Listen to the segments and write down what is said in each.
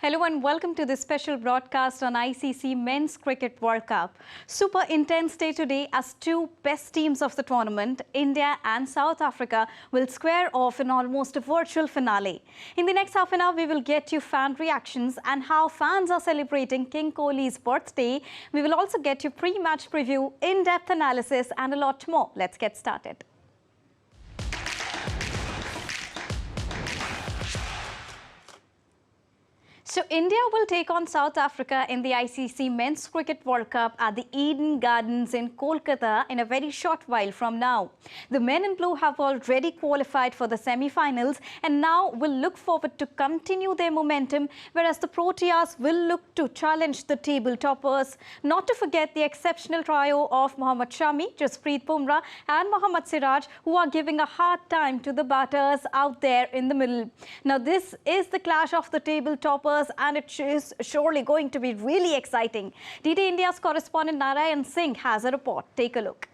Hello and welcome to this special broadcast on ICC Men's Cricket World Cup. Super intense day today as two best teams of the tournament, India and South Africa, will square off in almost a virtual finale. In the next half an hour, we will get you fan reactions and how fans are celebrating King Kohli's birthday. We will also get you pre-match preview, in-depth analysis and a lot more. Let's get started. So India will take on South Africa in the ICC Men's Cricket World Cup at the Eden Gardens in Kolkata in a very short while from now. The men in blue have already qualified for the semi-finals and now will look forward to continue their momentum, whereas the Proteas will look to challenge the table toppers. Not to forget the exceptional trio of Mohammad Shami, Jasprit Bumrah and Mohammad Siraj, who are giving a hard time to the batters out there in the middle. Now this is the clash of the table toppers, and it is surely going to be really exciting. DD India's correspondent Narayan Singh has a report. Take a look.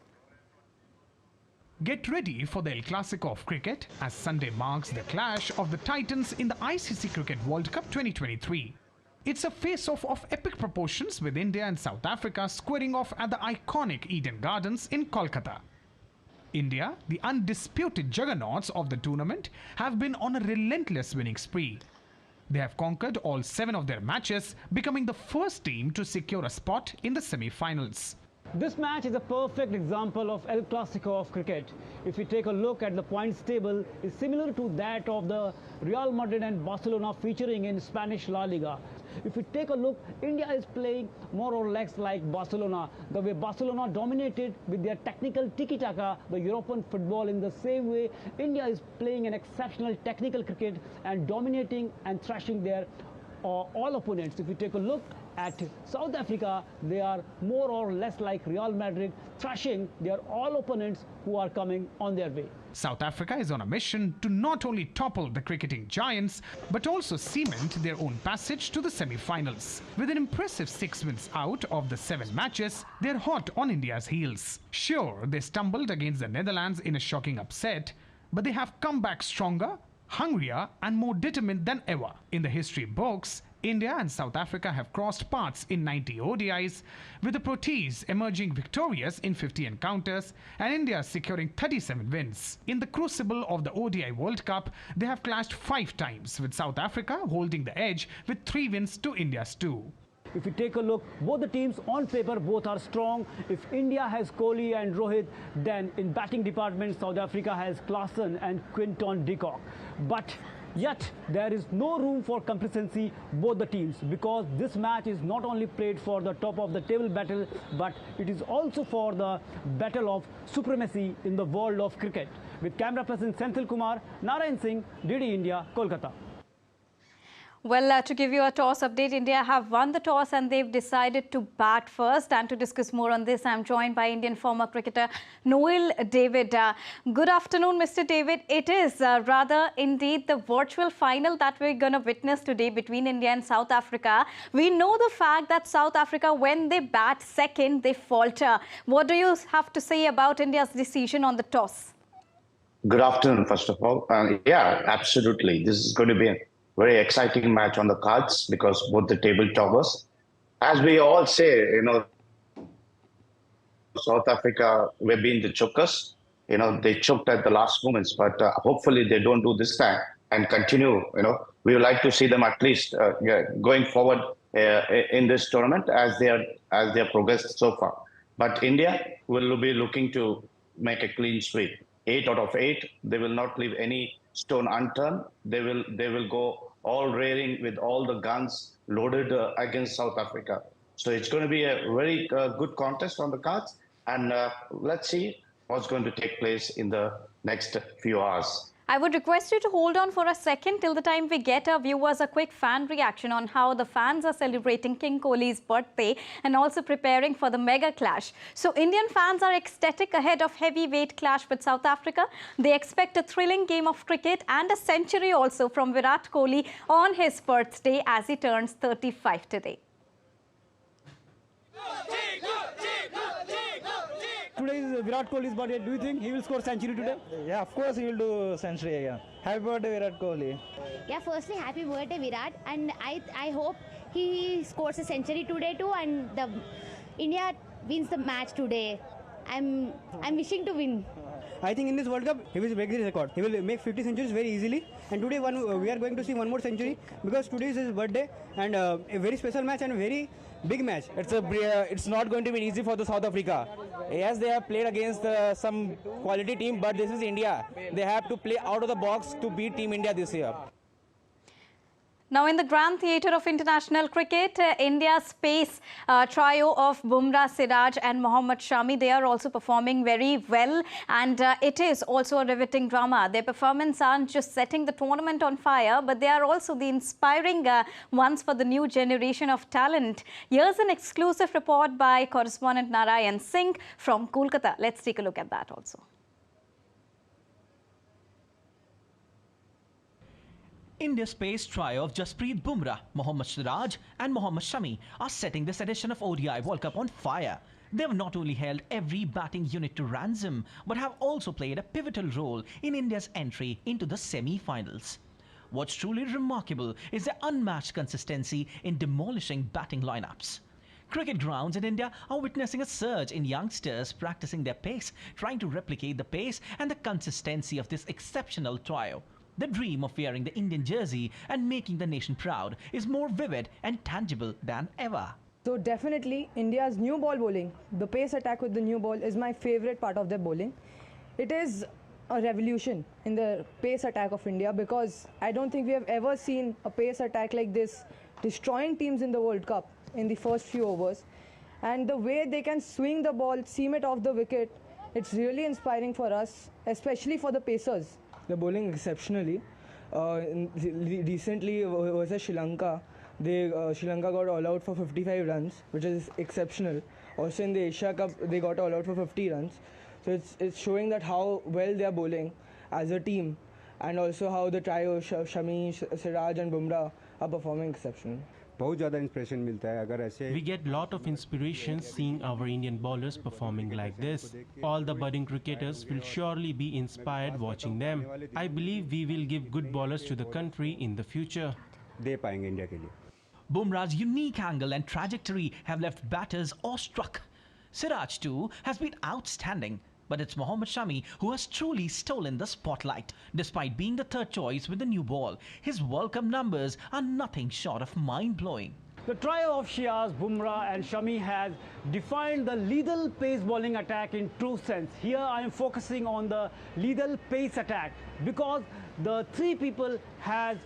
Get ready for the El Clasico of cricket as Sunday marks the clash of the titans in the ICC Cricket World Cup 2023. It's a face-off of epic proportions with India and South Africa squaring off at the iconic Eden Gardens in Kolkata. India, the undisputed juggernauts of the tournament, have been on a relentless winning spree. They have conquered all 7 of their matches, becoming the first team to secure a spot in the semi-finals. This match is a perfect example of El Clasico of cricket. If we take a look at the points table, it's similar to that of the Real Madrid and Barcelona featuring in Spanish La Liga. If we take a look, India is playing more or less like Barcelona. The way Barcelona dominated with their technical tiki-taka, the European football, in the same way, India is playing an exceptional technical cricket and dominating and thrashing their all opponents. If we take a look at South Africa, they are more or less like Real Madrid, thrashing their all opponents who are coming on their way. South Africa is on a mission to not only topple the cricketing giants, but also cement their own passage to the semi-finals. With an impressive 6 wins out of the 7 matches, they're hot on India's heels. Sure, they stumbled against the Netherlands in a shocking upset, but they have come back stronger, hungrier and more determined than ever. In the history books, India and South Africa have crossed paths in 90 ODIs, with the Proteas emerging victorious in 50 encounters and India securing 37 wins. In the crucible of the ODI World Cup, they have clashed 5 times, with South Africa holding the edge with 3 wins to India's 2. If you take a look, both the teams on paper, both are strong. If India has Kohli and Rohit, then in batting department, South Africa has Klaasen and Quinton de Kock. But yet, there is no room for complacency, both the teams, because this match is not only played for the top of the table battle, but it is also for the battle of supremacy in the world of cricket. With camera person Senthil Kumar, Narayan Singh, DD India, Kolkata. Well, to give you a toss update, India have won the toss and they've decided to bat first. And to discuss more on this, I'm joined by Indian former cricketer Noel David. Good afternoon, Mr. David. It is rather indeed the virtual final that we're going to witness today between India and South Africa. We know the fact that South Africa, when they bat second, they falter. What do you have to say about India's decision on the toss? Good afternoon, first of all. Yeah, absolutely. This is going to be a very exciting match on the cards because both the table toppers, as we all say, South Africa, we've been the chokers. They choked at the last moments, but hopefully they don't do this time and continue. We would like to see them at least going forward in this tournament as they are progressed so far. But India will be looking to make a clean sweep. 8 out of 8. They will not leave any stone unturned. They will go all raring with all the guns loaded against South Africa. So it's going to be a very good contest on the cards, and let's see what's going to take place in the next few hours. I would request you to hold on for a second till the time we get our viewers a quick fan reaction on how the fans are celebrating King Kohli's birthday and also preparing for the mega clash. So Indian fans are ecstatic ahead of heavyweight clash with South Africa. They expect a thrilling game of cricket and a century also from Virat Kohli on his birthday as he turns 35 today. Today is Virat Kohli's birthday. Do you think he will score century today? Yeah, of course he will do century again. Happy birthday, Virat Kohli. Yeah, firstly, happy birthday, Virat, and I hope he scores a century today too, and the India wins the match today. I'm wishing to win. I think in this World Cup he will break the record. He will make 50 centuries very easily. And today we are going to see one more century because today is his birthday and a very special match and a very big match. It's not going to be easy for the South Africa. Yes, they have played against some quality team, but this is India. They have to play out of the box to beat Team India this year. Now, in the Grand Theatre of International Cricket, India's pace trio of Bumrah, Siraj and Mohammad Shami, they are also performing very well, and it is also a riveting drama. Their performance aren't just setting the tournament on fire, but they are also the inspiring ones for the new generation of talent. Here's an exclusive report by correspondent Narayan Singh from Kolkata. Let's take a look at that also. India's pace trio of Jasprit Bumrah, Mohammad Siraj and Mohammad Shami are setting this edition of ODI World Cup on fire. They have not only held every batting unit to ransom, but have also played a pivotal role in India's entry into the semi-finals. What's truly remarkable is their unmatched consistency in demolishing batting lineups. Cricket grounds in India are witnessing a surge in youngsters practicing their pace, trying to replicate the pace and the consistency of this exceptional trio. The dream of wearing the Indian jersey and making the nation proud is more vivid and tangible than ever. So definitely India's new ball bowling, the pace attack with the new ball is my favorite part of their bowling. It is a revolution in the pace attack of India because I don't think we have ever seen a pace attack like this destroying teams in the World Cup in the first few overs. And the way they can swing the ball, seam it off the wicket, it's really inspiring for us, especially for the pacers. They're bowling exceptionally. Recently versus Sri Lanka, Sri Lanka got all out for 55 runs, which is exceptional. Also in the Asia Cup, they got all out for 50 runs. So it's showing that how well they are bowling as a team, and also how the trio Shami, Siraj and Bumrah are performing exceptional. बहुत ज़्यादा inspiration मिलता है अगर ऐसे We get lot of inspiration seeing our Indian bowlers performing like this. All the budding cricketers will surely be inspired watching them. I believe we will give good bowlers to the country in the future. दे पाएंगे India के लिए. Bumrah's unique angle and trajectory have left batters awestruck. Siraj too has been outstanding. But it's Mohammad Shami who has truly stolen the spotlight. Despite being the third choice with the new ball, his World Cup numbers are nothing short of mind-blowing. The trio of Shiaz, Bumrah and Shami has defined the lethal pace bowling attack in true sense. Here I am focusing on the lethal pace attack because the three people has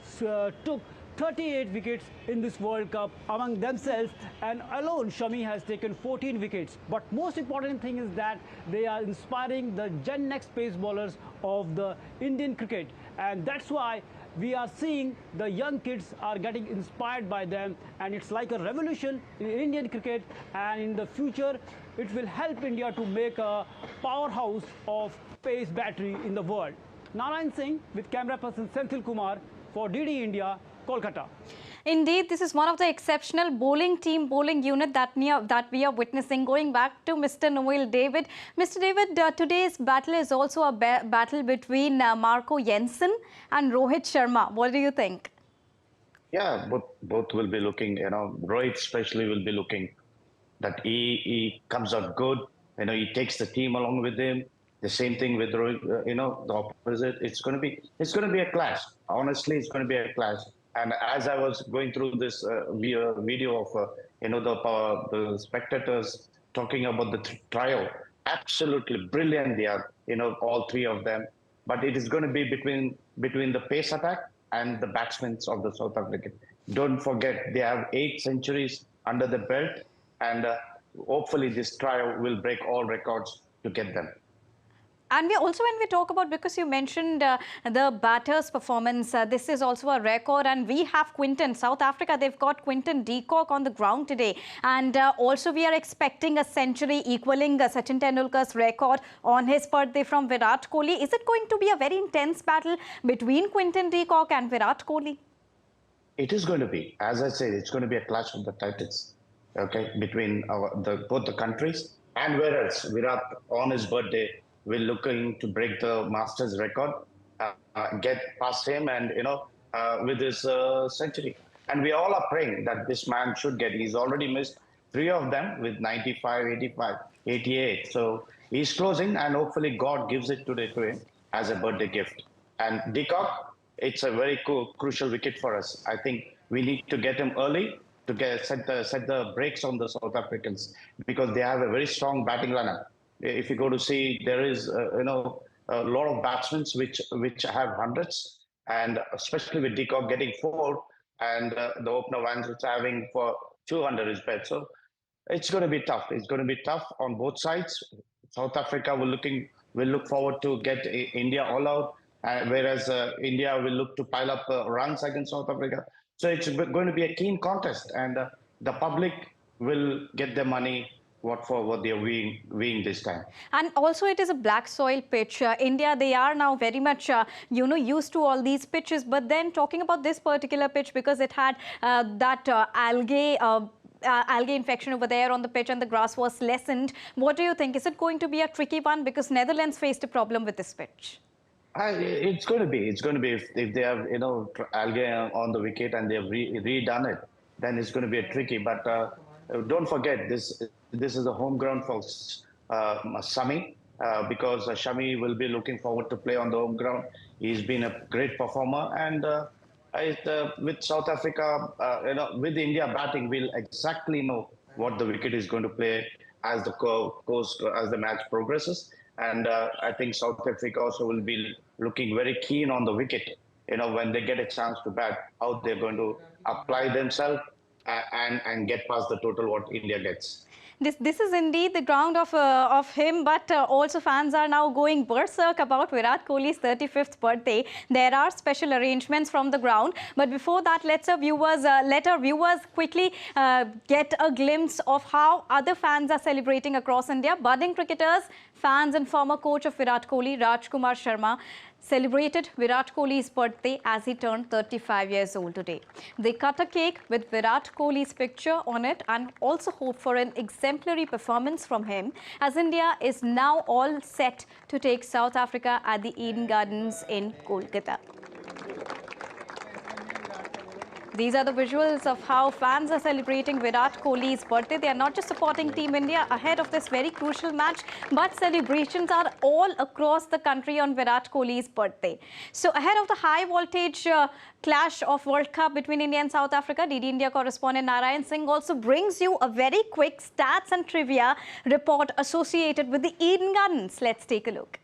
took 38 wickets in this World Cup among themselves, and alone Shami has taken 14 wickets. But most important thing is that they are inspiring the Gen Next pace bowlers of the Indian cricket, and that's why we are seeing the young kids are getting inspired by them, and it's like a revolution in Indian cricket, and in the future it will help India to make a powerhouse of pace battery in the world. Narayan Singh with camera person Senthil Kumar for DD India, Kolkata. Indeed, this is one of the exceptional bowling unit that we are witnessing. Going back to Mr. Noel David. Mr. David, today's battle is also a battle between Marco Jensen and Rohit Sharma. What do you think? Yeah, both will be looking, Rohit especially will be looking that he comes out good. He takes the team along with him. The same thing with Rohit, the opposite. It's going to be a clash. Honestly, it's going to be a clash. And as I was going through this video of, the spectators talking about the trio, absolutely brilliant they are, all three of them. But it is going to be between the pace attack and the batsmen of the South African. Don't forget, they have 8 centuries under the belt, and hopefully this trio will break all records to get them. And we also, when we talk about, because you mentioned the batters' performance, this is also a record, and we have Quinton. South Africa, they've got Quinton de Kock on the ground today. And also we are expecting a century equaling Sachin Tendulkar's record on his birthday from Virat Kohli. Is it going to be a very intense battle between Quinton de Kock and Virat Kohli? It is going to be. As I said, it's going to be a clash of the titans, okay, between both the countries. And whereas Virat on his birthday will looking to break the Masters record, get past him, and with his century. And we all are praying that this man should get. He's already missed 3 of them with 95, 85, 88. So he's closing, and hopefully God gives it today to him as a birthday gift. And Deacock, it's a very crucial wicket for us. I think we need to get him early to set the brakes on the South Africans, because they have a very strong batting lineup. If you go to see, there is a lot of batsmen which have hundreds, and especially with Deacock getting 4, and the opener Vance having for 200 is bad. So it's going to be tough. It's going to be tough on both sides. South Africa will look forward to get India all out, whereas India will look to pile up runs against South Africa. So it's going to be a keen contest, and the public will get their money what they are weighing this time. And also it is a black soil pitch. India, they are now very much, used to all these pitches. But then talking about this particular pitch, because it had that algae infection over there on the pitch and the grass was lessened. What do you think? Is it going to be a tricky one? Because Netherlands faced a problem with this pitch. It's going to be. It's going to be if they have algae on the wicket and they have redone it, then it's going to be a tricky. But don't forget, this is the home ground for Shami, because Shami will be looking forward to play on the home ground. He's been a great performer, and with South Africa, with India batting, we'll exactly know what the wicket is going to play as the match progresses. And I think South Africa also will be looking very keen on the wicket, when they get a chance to bat, how they're going to apply themselves and get past the total what India gets. This is indeed the ground of him, but also fans are now going berserk about Virat Kohli's 35th birthday. There are special arrangements from the ground, but before that, let our viewers quickly get a glimpse of how other fans are celebrating across India. Budding cricketers, fans and former coach of Virat Kohli, Rajkumar Sharma, celebrated Virat Kohli's birthday as he turned 35 years old today. They cut a cake with Virat Kohli's picture on it and also hope for an exemplary performance from him, as India is now all set to take South Africa at the Eden Gardens in Kolkata. These are the visuals of how fans are celebrating Virat Kohli's birthday. They are not just supporting Team India ahead of this very crucial match, but celebrations are all across the country on Virat Kohli's birthday. So ahead of the high voltage clash of World Cup between India and South Africa, DD India correspondent Narayan Singh also brings you a very quick stats and trivia report associated with the Eden Gardens. Let's take a look.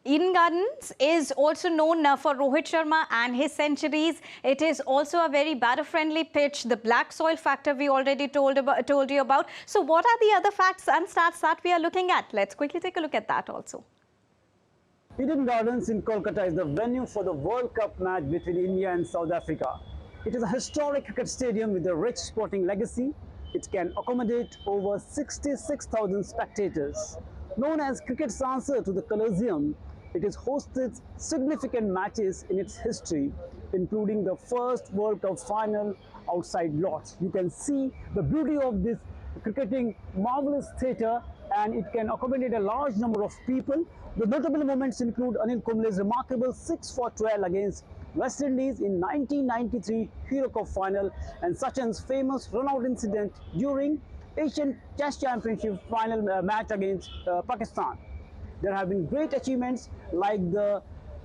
Eden Gardens is also known for Rohit Sharma and his centuries. It is also a very batter-friendly pitch. The black soil factor we already told you about. So what are the other facts and stats that we are looking at? Let's quickly take a look at that also. Eden Gardens in Kolkata is the venue for the World Cup match between India and South Africa. It is a historic cricket stadium with a rich sporting legacy. It can accommodate over 66,000 spectators. Known as cricket's answer to the Colosseum, it has hosted significant matches in its history, including the first World Cup final outside Lord's. You can see the beauty of this cricketing marvelous theatre, and it can accommodate a large number of people. The notable moments include Anil Kumble's remarkable 6 for 12 against West Indies in 1993 Hero Cup final, and Sachin's famous run-out incident during Asian Test Championship final match against Pakistan. There have been great achievements like the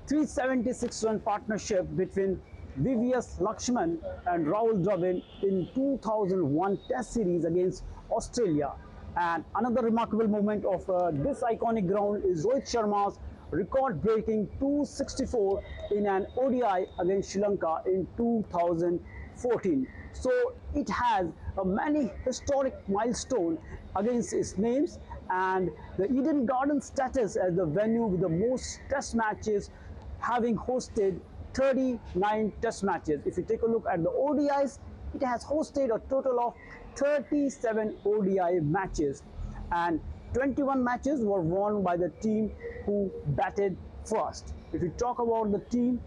376-run partnership between VVS Lakshman and Rahul Dravid in 2001 Test Series against Australia. And another remarkable moment of this iconic ground is Rohit Sharma's record-breaking 264 in an ODI against Sri Lanka in 2014. So it has many historic milestones against its names, and the Eden Gardens status as the venue with the most test matches, having hosted 39 test matches. If you take a look at the ODIs, it has hosted a total of 37 ODI matches, and 21 matches were won by the team who batted first. If you talk about the team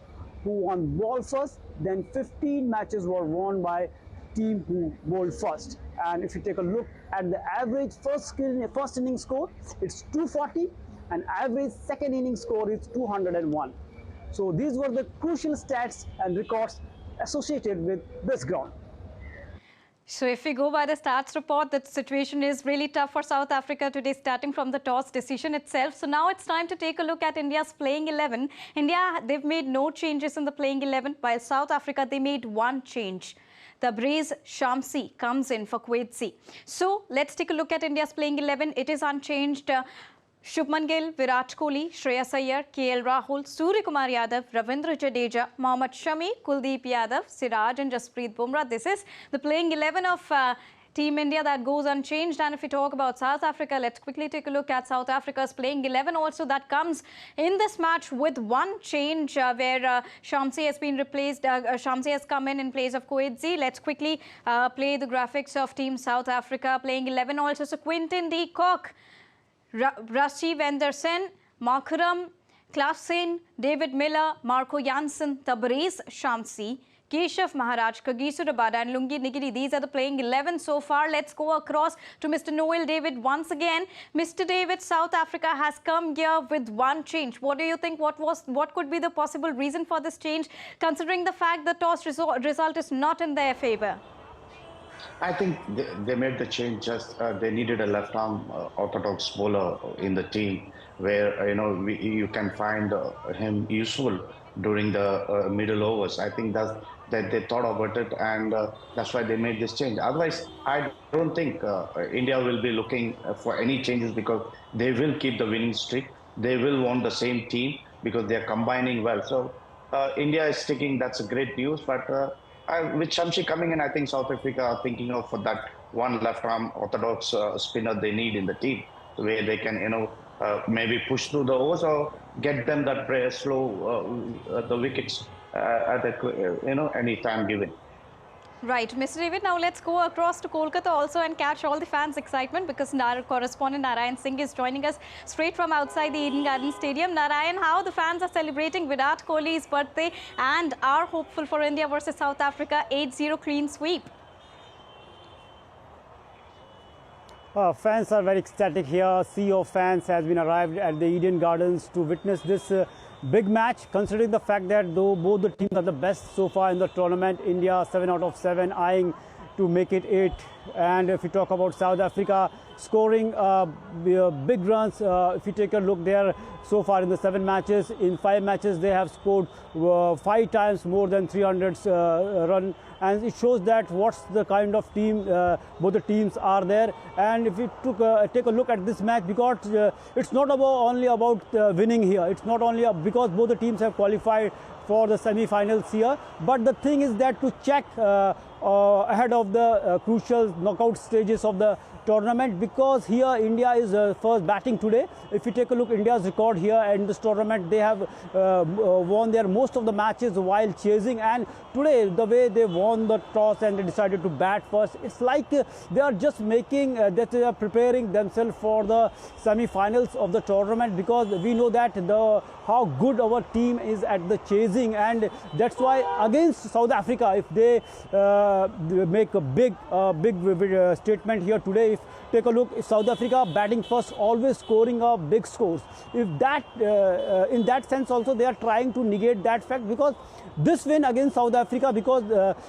who won ball first, then 15 matches were won by team who bowled first. And if you take a look at the average first inning score, it's 240, and average second inning score is 201. So these were the crucial stats and records associated with this ground. So if we go by the stats report, the situation is really tough for South Africa today, starting from the toss decision itself. So now it's time to take a look at India's playing 11. India, they've made no changes in the playing 11, while South Africa, they made one change. Tabriz Shamsi comes in for Quaitsi. So let's take a look at India's playing 11. It is unchanged. Shubman Gill, Virat Kohli, Shreyas Iyer, KL Rahul, Suryakumar Yadav, Ravindra Jadeja, Mohammad Shami, Kuldeep Yadav, Siraj and Jasprit Bumrah. This is the playing 11 of Team India that goes unchanged. And if we talk about South Africa, let's quickly take a look at South Africa's playing 11 also that comes in this match with one change where Shamsi has been replaced. Shamsi has come in place of Quaitsi. Let's quickly play the graphics of Team South Africa playing 11 also. So Quinton de Kock, Raschi Vendersen, Markram, Klaassen, David Miller, Marco Jansen, Tabriz Shamsi, Keshav Maharaj, Kagiso Rabada and Lungi Nigiri. These are the playing 11 so far. Let's go across to Mr. Noel David once again. Mr. David, South Africa has come here with one change. What do you think? What could be the possible reason for this change, considering the fact the toss result is not in their favour? I think they made the change just they needed a left-arm orthodox bowler in the team where you can find him useful during the middle overs. I think that they thought about it, and that's why they made this change. Otherwise, I don't think India will be looking for any changes because they will keep the winning streak. They will want the same team because they are combining well. So India is sticking. That's a great news, but. With Shamsi coming in, I think South Africa are thinking of for that one left-arm orthodox spinner they need in the team, where they can, maybe push through the overs or get them that slow the wickets at any time given. Right, Mr. David, now let's go across to Kolkata also and catch all the fans' excitement because our correspondent Narayan Singh is joining us straight from outside the Eden Garden Stadium. Narayan, how the fans are celebrating Virat Kohli's birthday and are hopeful for India versus South Africa 8-0 clean sweep. Fans are very ecstatic here. Sea of fans has been arrived at the Eden Gardens to witness this big match, considering the fact that though both the teams are the best so far in the tournament. India 7 out of 7, eyeing to make it 8. And if you talk about South Africa scoring big runs, if you take a look there, so far in the 7 matches, in 5 matches they have scored 5 times more than 300 run, and it shows that what's the kind of team both the teams are there. And if you take a look at this match, because it's not only about winning here, it's not only because both the teams have qualified for the semi-finals here, but the thing is that to check ahead of the crucial knockout stages of the tournament, because here India is first batting today. If you take a look India's record here in this tournament, they have won their most of the matches while chasing, and today the way they won the toss and they decided to bat first, it's like they are just making that they are preparing themselves for the semi-finals of the tournament, because we know that how good our team is at the chasing, and that's why against South Africa, if they make a big statement here today, if take a look, if South Africa batting first, always scoring big scores, if that in that sense also they are trying to negate that fact, because this win against South Africa, because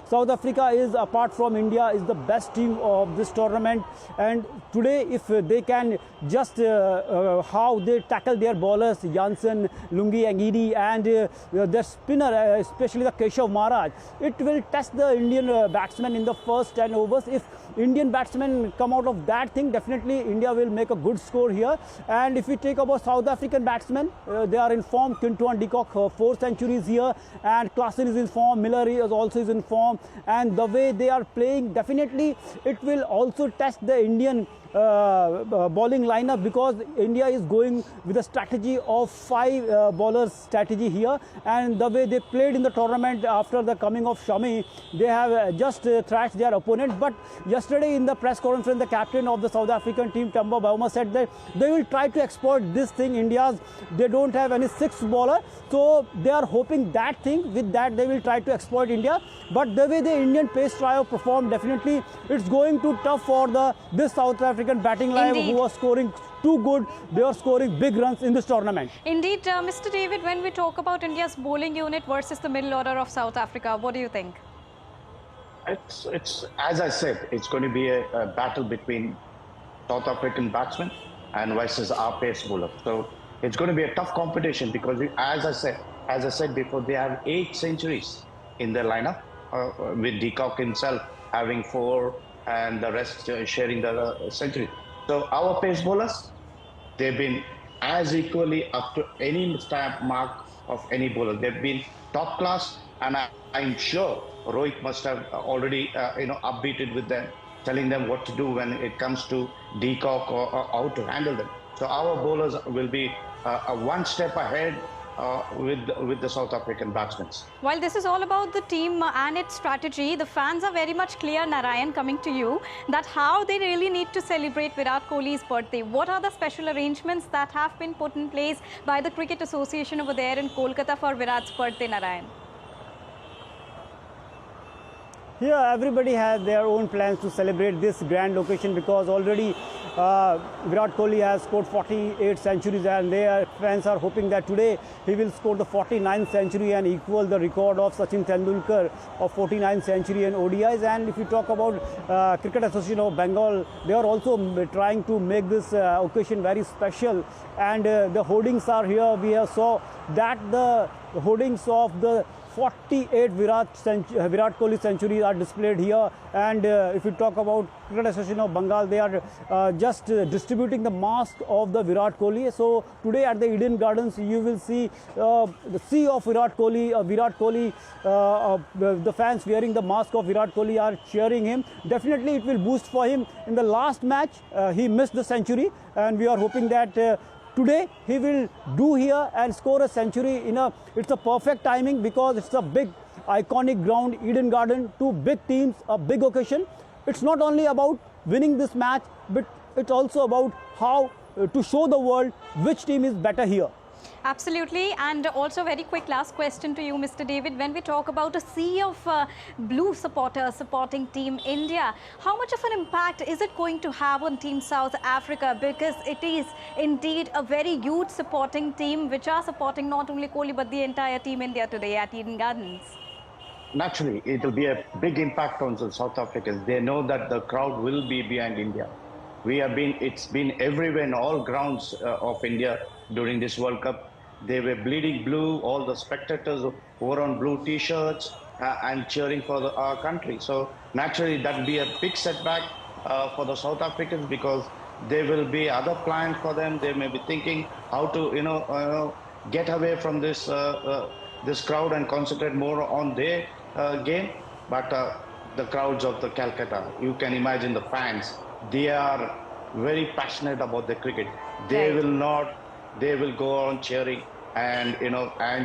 South Africa is, apart from India, is the best team of this tournament, and today if they can just how they tackle their bowlers, Jansen, Lungi Ngidi, and their spinner, especially the Keshav Maharaj, it will test the Indian batsmen in the first 10 overs. If Indian batsmen come out of that thing, definitely India will make a good score here. And if we take about South African batsmen, they are in form. Quinton de Kock 4 centuries here, and Klaassen is in form, Miller is also in form, and the way they are playing, definitely it will also test the Indian bowling lineup, because India is going with a strategy of 5 bowlers strategy here, and the way they played in the tournament after the coming of Shami, they have just thrashed their opponent. But yesterday in the press conference, the captain of the South African team, Temba Bavuma, said that they will try to exploit this thing. They don't have any sixth bowler, so they are hoping that thing, with that they will try to exploit India. But the way the Indian pace trio performed, definitely it's going to tough for this South African batting line who are scoring too good. They are scoring big runs in this tournament. Indeed, Mr. David, when we talk about India's bowling unit versus the middle order of South Africa, what do you think? It's as I said, it's going to be a battle between South African batsmen and versus our pace bowler. So it's going to be a tough competition because, as I said before, they have 8 centuries in their lineup, with De Kock himself having 4 and the rest sharing the century. So our pace bowlers, they've been as equally up to any stamp mark of any bowler. They've been top class, and I'm sure Rohit must have already upbeated with them, telling them what to do when it comes to De Kock or how to handle them. So our bowlers will be one step ahead with the South African batsmen. While this is all about the team and its strategy, the fans are very much clear, Narayan, coming to you, that how they really need to celebrate Virat Kohli's birthday. What are the special arrangements that have been put in place by the Cricket Association over there in Kolkata for Virat's birthday, Narayan? Here, everybody has their own plans to celebrate this grand occasion, because already Virat Kohli has scored 48 centuries, and their fans are hoping that today he will score the 49th century and equal the record of Sachin Tendulkar of 49th century in ODIs. And if you talk about Cricket Association of Bengal, they are also trying to make this occasion very special. And the hoardings are here. We have saw that the hoardings of the 48 Virat Kohli centuries are displayed here. And if you talk about Cricket Association of Bengal, they are just distributing the mask of the Virat Kohli. So today at the Eden Gardens, you will see the sea of Virat Kohli. The fans wearing the mask of Virat Kohli are cheering him. Definitely it will boost for him. In the last match, he missed the century, and we are hoping that today he will do here and score a century. It's a perfect timing, because it's a big iconic ground, Eden Garden, 2 big teams, a big occasion. It's not only about winning this match, but it's also about how to show the world which team is better here. Absolutely. And also very quick last question to you, Mr. David. When we talk about a sea of blue supporters supporting Team India, how much of an impact is it going to have on Team South Africa? Because it is indeed a very huge supporting team, which are supporting not only Kohli but the entire Team India today at Eden Gardens. Naturally, it will be a big impact on the South Africans. They know that the crowd will be behind India. It's been everywhere in all grounds of India during this World Cup. They were bleeding blue. All the spectators wore on blue T-shirts and cheering for our country. So naturally, that will be a big setback for the South Africans, because there will be other plans for them. They may be thinking how to get away from this this crowd and concentrate more on their game. But the crowds of the Calcutta, you can imagine the fans. They are very passionate about the cricket. They will go on cheering and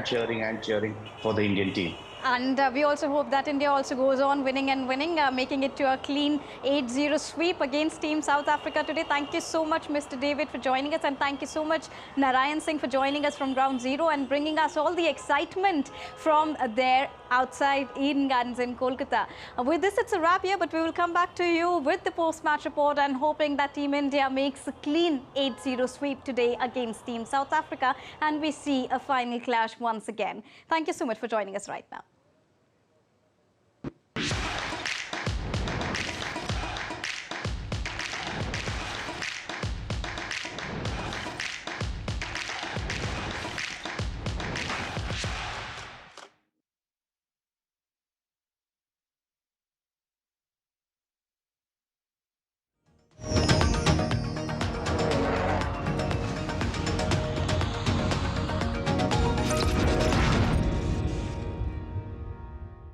cheering for the Indian team. And we also hope that India also goes on winning and winning, making it to a clean 8-0 sweep against Team South Africa today. Thank you so much, Mr. David, for joining us. And thank you so much, Narayan Singh, for joining us from Ground Zero and bringing us all the excitement from there outside Eden Gardens in Kolkata. With this, it's a wrap here, but we will come back to you with the post-match report and hoping that Team India makes a clean 8-0 sweep today against Team South Africa and we see a final clash once again. Thank you so much for joining us right now.